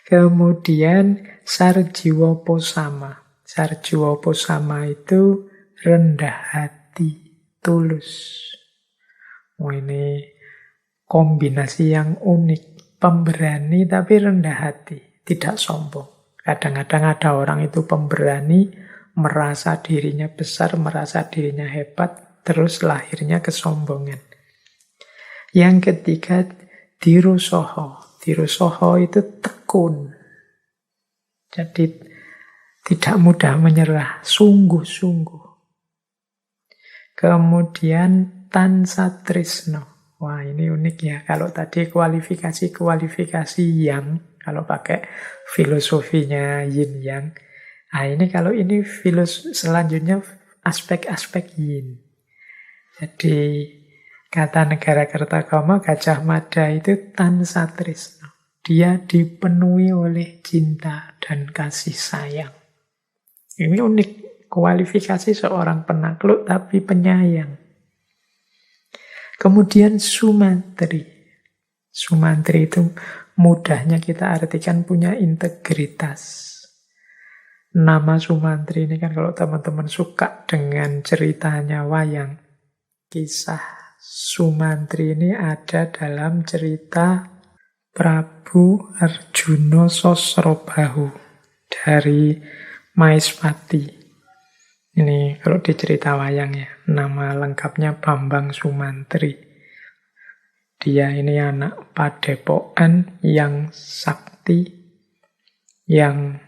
Kemudian Sarjiwoposama. Sarjiwoposama itu rendah hati, tulus. Oh, ini kombinasi yang unik. Pemberani tapi rendah hati, tidak sombong. Kadang-kadang ada orang itu pemberani, merasa dirinya besar, merasa dirinya hebat, terus lahirnya kesombongan. Yang ketiga, Dirusoho. Dirusoho itu tekun. Jadi Tidak mudah menyerah, sungguh-sungguh. Kemudian tansah tresno. Wah, ini unik ya. Kalau tadi kualifikasi yang, kalau pakai filosofinya yin yang. Nah, ini kalau ini selanjutnya aspek-aspek yin. Jadi kata Negara Kertagama, Gajah Mada itu tansah tresno. Dia dipenuhi oleh cinta dan kasih sayang. Ini unik, kualifikasi seorang penakluk tapi penyayang. Kemudian Sumantri. Sumantri itu mudahnya kita artikan punya integritas. Nama Sumantri ini kan kalau teman-teman suka dengan ceritanya wayang, kisah Sumantri ini ada dalam cerita Prabu Arjuna Sosrobahu dari Maespati. Ini kalau di cerita wayang ya, nama lengkapnya Bambang Sumantri. Dia ini anak padepokan yang sakti, yang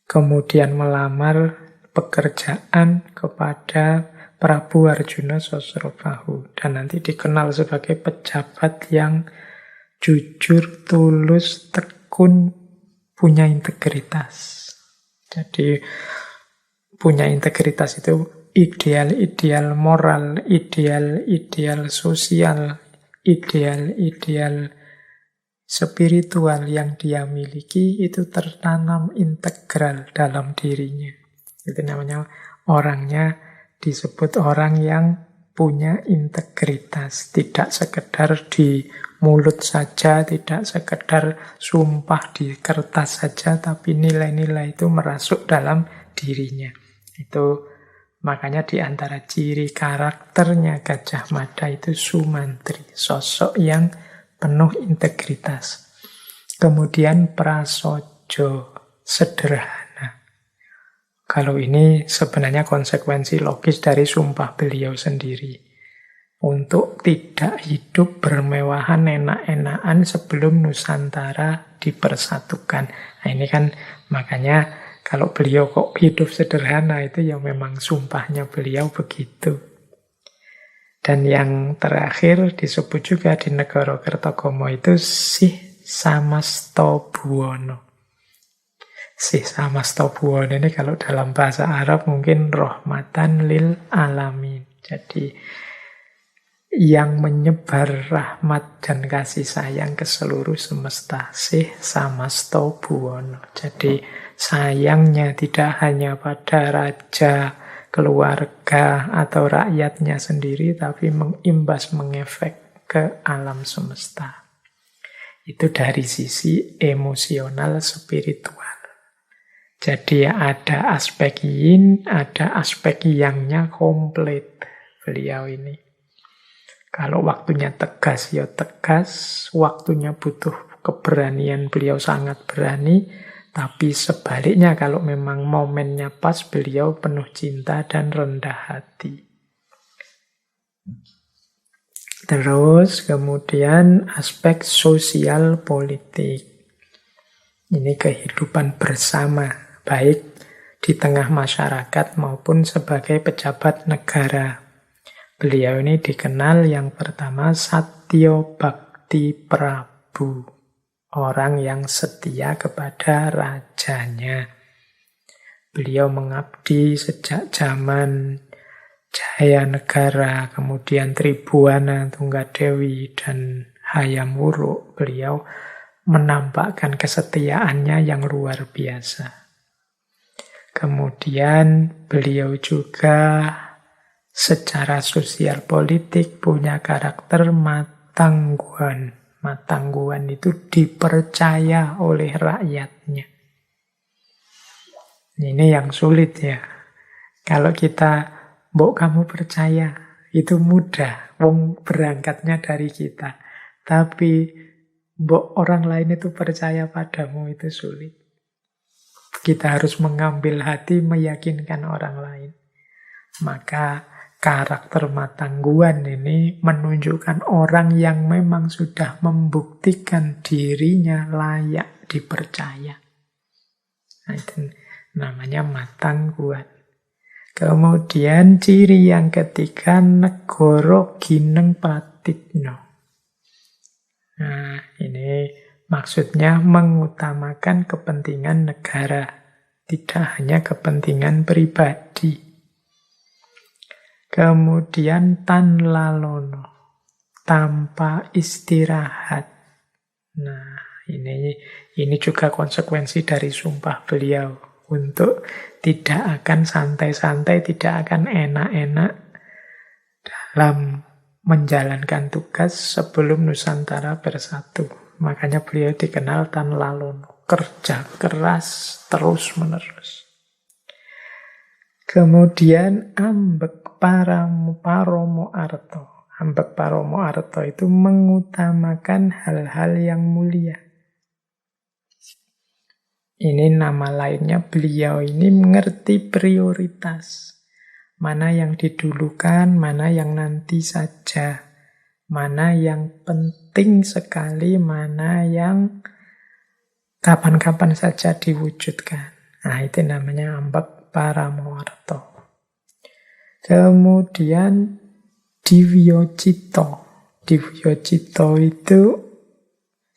kemudian melamar pekerjaan kepada Prabu Arjuna Sosrobahu. Dan nanti dikenal sebagai pejabat yang jujur, tulus, tekun, punya integritas. Jadi punya integritas itu ideal-ideal moral, ideal-ideal sosial, ideal-ideal spiritual yang dia miliki itu tertanam integral dalam dirinya. Itu namanya orangnya disebut orang yang punya integritas. Tidak sekedar di mulut saja, tidak sekedar sumpah di kertas saja, tapi nilai-nilai itu merasuk dalam dirinya. Itu makanya di antara ciri karakternya Gajah Mada itu Sumantri, sosok yang penuh integritas. Kemudian prasojo, sederhana. Kalau ini sebenarnya konsekuensi logis dari sumpah beliau sendiri. Untuk tidak hidup bermewahan enak-enakan sebelum Nusantara dipersatukan. Nah ini kan makanya kalau beliau kok hidup sederhana itu ya memang sumpahnya beliau begitu. Dan yang terakhir disebut juga di Negara Kertagama itu Sih Samasto Buwono. Sih Samasto Buwono ini kalau dalam bahasa Arab mungkin rahmatan lil alamin. Jadi yang menyebar rahmat dan kasih sayang ke seluruh semesta. Sih Samasto Buwono. Jadi sayangnya tidak hanya pada raja, keluarga, atau rakyatnya sendiri, tapi mengimbas, mengefek ke alam semesta. Itu dari sisi emosional spiritual. Jadi ada aspek yin, ada aspek yang-nya komplit beliau ini. Kalau waktunya tegas, ya tegas. Waktunya butuh keberanian, beliau sangat berani. Tapi sebaliknya kalau memang momennya pas, beliau penuh cinta dan rendah hati. Terus kemudian aspek sosial politik. Ini kehidupan bersama, baik di tengah masyarakat maupun sebagai pejabat negara. Beliau ini dikenal yang pertama Satyo Bhakti Prabu. Orang yang setia kepada rajanya. Beliau mengabdi sejak zaman Jayanegara, kemudian Tribuana, Tunggadewi, dan Hayam Wuruk. Beliau menampakkan kesetiaannya yang luar biasa. Kemudian beliau juga secara sosial politik punya karakter matangguhan. Matangguhan itu dipercaya oleh rakyatnya. Ini yang sulit ya. Kalau kita, mbok kamu percaya, itu mudah. Wong berangkatnya dari kita. Tapi mbok orang lain itu percaya padamu itu sulit. Kita harus mengambil hati, meyakinkan orang lain. Maka karakter matangguhan ini menunjukkan orang yang memang sudah membuktikan dirinya layak dipercaya. Nah, itu namanya matang kuat. Kemudian ciri yang ketiga, negara gineng patitno. Nah, ini maksudnya mengutamakan kepentingan negara, tidak hanya kepentingan pribadi. Kemudian tan lalono, tanpa istirahat. Nah, ini juga konsekuensi dari sumpah beliau untuk tidak akan santai-santai, tidak akan enak-enak dalam menjalankan tugas sebelum Nusantara bersatu. Makanya beliau dikenal tan lalono, kerja keras terus-menerus. Kemudian ambek paromo arto. Ambek paromo arto itu mengutamakan hal-hal yang mulia. Ini nama lainnya, beliau ini mengerti prioritas. Mana yang didulukan, mana yang nanti saja. Mana yang penting sekali, mana yang kapan-kapan saja diwujudkan. Nah, itu namanya ambek paramoarto. Kemudian divyocito. Divyocito itu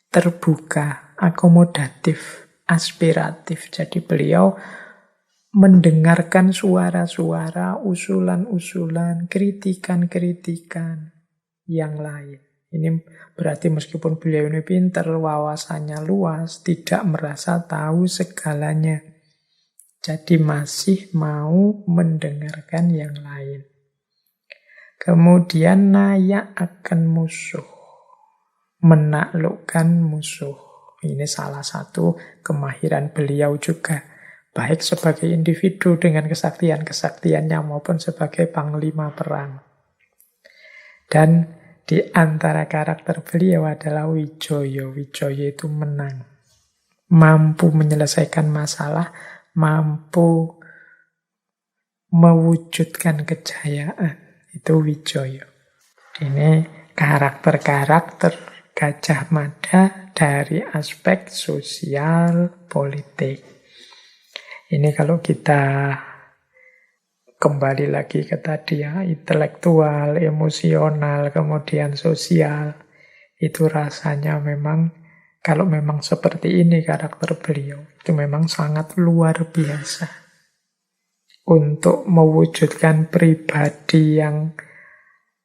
terbuka, akomodatif, aspiratif. Jadi beliau mendengarkan suara-suara, usulan-usulan, kritikan-kritikan yang lain. Ini berarti meskipun beliau ini pintar, wawasannya luas, tidak merasa tahu segalanya. Jadi masih mau mendengarkan yang lain. Kemudian nayak akan musuh, menaklukkan musuh. Ini salah satu kemahiran beliau juga. Baik sebagai individu dengan kesaktian-kesaktiannya maupun sebagai panglima perang. Dan di antara karakter beliau adalah Wijoyo. Wijoyo itu menang. Mampu menyelesaikan masalah, mampu mewujudkan kejayaan. Itu Wijoyo. Ini karakter-karakter Gajah Mada dari aspek sosial politik. Ini kalau kita kembali lagi ke tadi ya, intelektual, emosional, kemudian sosial. Itu rasanya memang, kalau memang seperti ini karakter beliau, itu memang sangat luar biasa. Untuk mewujudkan pribadi yang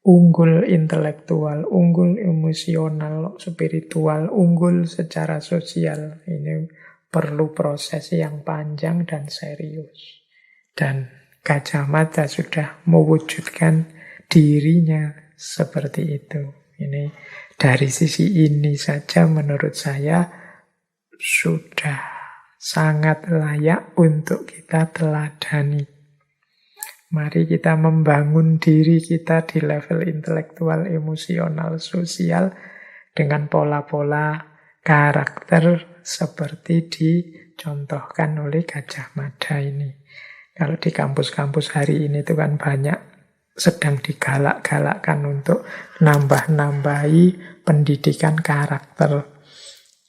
unggul intelektual, unggul emosional, spiritual, unggul secara sosial. Ini perlu proses yang panjang dan serius. Dan Gajah Mada sudah mewujudkan dirinya seperti itu. Ini dari sisi ini saja menurut saya sudah sangat layak untuk kita teladani. Mari kita membangun diri kita di level intelektual, emosional, sosial dengan pola-pola karakter seperti dicontohkan oleh Gajah Mada ini. Kalau di kampus-kampus hari ini itu kan banyak sedang digalak-galakkan untuk nambah-nambahi pendidikan karakter.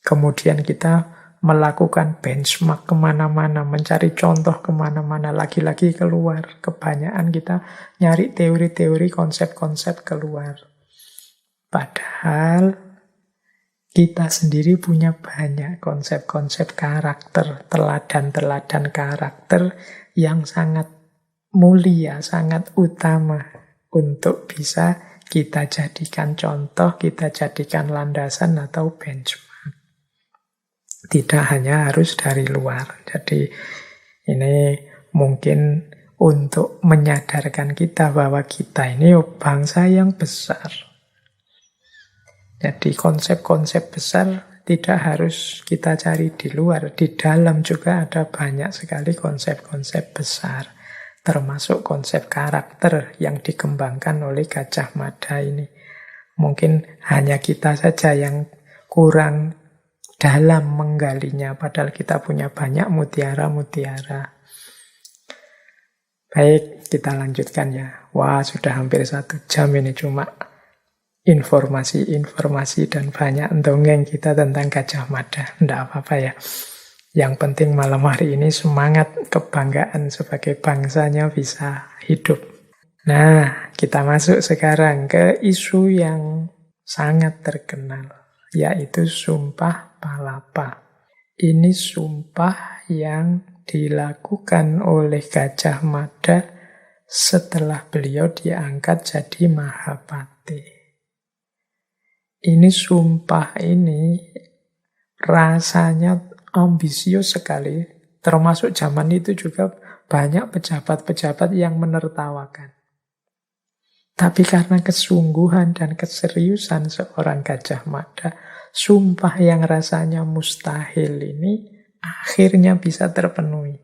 Kemudian kita melakukan benchmark kemana-mana, mencari contoh kemana-mana, lagi-lagi keluar. Kebanyakan kita nyari teori-teori, konsep-konsep keluar. Padahal kita sendiri punya banyak konsep-konsep karakter, teladan-teladan karakter yang sangat mulia, sangat utama untuk bisa kita jadikan contoh, kita jadikan landasan atau benchmark. Tidak hanya harus dari luar. Jadi ini mungkin untuk menyadarkan kita bahwa kita ini bangsa yang besar. Jadi konsep-konsep besar tidak harus kita cari di luar. Di dalam juga ada banyak sekali konsep-konsep besar. Termasuk konsep karakter yang dikembangkan oleh Gajah Mada ini. Mungkin hanya kita saja yang kurang dalam menggalinya. Padahal kita punya banyak mutiara-mutiara. Baik, kita lanjutkan ya. Wah, sudah hampir 1 jam ini cuma informasi-informasi dan banyak dongeng kita tentang Gajah Mada. Tidak apa-apa ya. Yang penting malam hari ini semangat kebanggaan sebagai bangsanya bisa hidup. Nah, kita masuk sekarang ke isu yang sangat terkenal, yaitu Sumpah Palapa. Ini sumpah yang dilakukan oleh Gajah Mada setelah beliau diangkat jadi Mahapati. Ini sumpah ini rasanya ambisius sekali, termasuk zaman itu juga banyak pejabat-pejabat yang menertawakan. Tapi karena kesungguhan dan keseriusan seorang Gajah Mada, sumpah yang rasanya mustahil ini akhirnya bisa terpenuhi.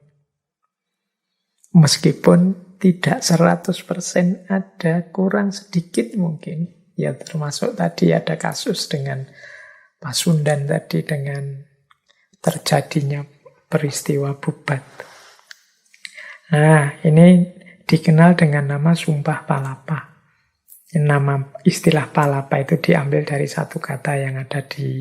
Meskipun tidak 100% ada, kurang sedikit mungkin. Ya termasuk tadi ada kasus dengan Pasundan tadi, dengan terjadinya peristiwa Bubat. Nah, ini dikenal dengan nama Sumpah Palapa. Nama istilah palapa itu diambil dari satu kata yang ada di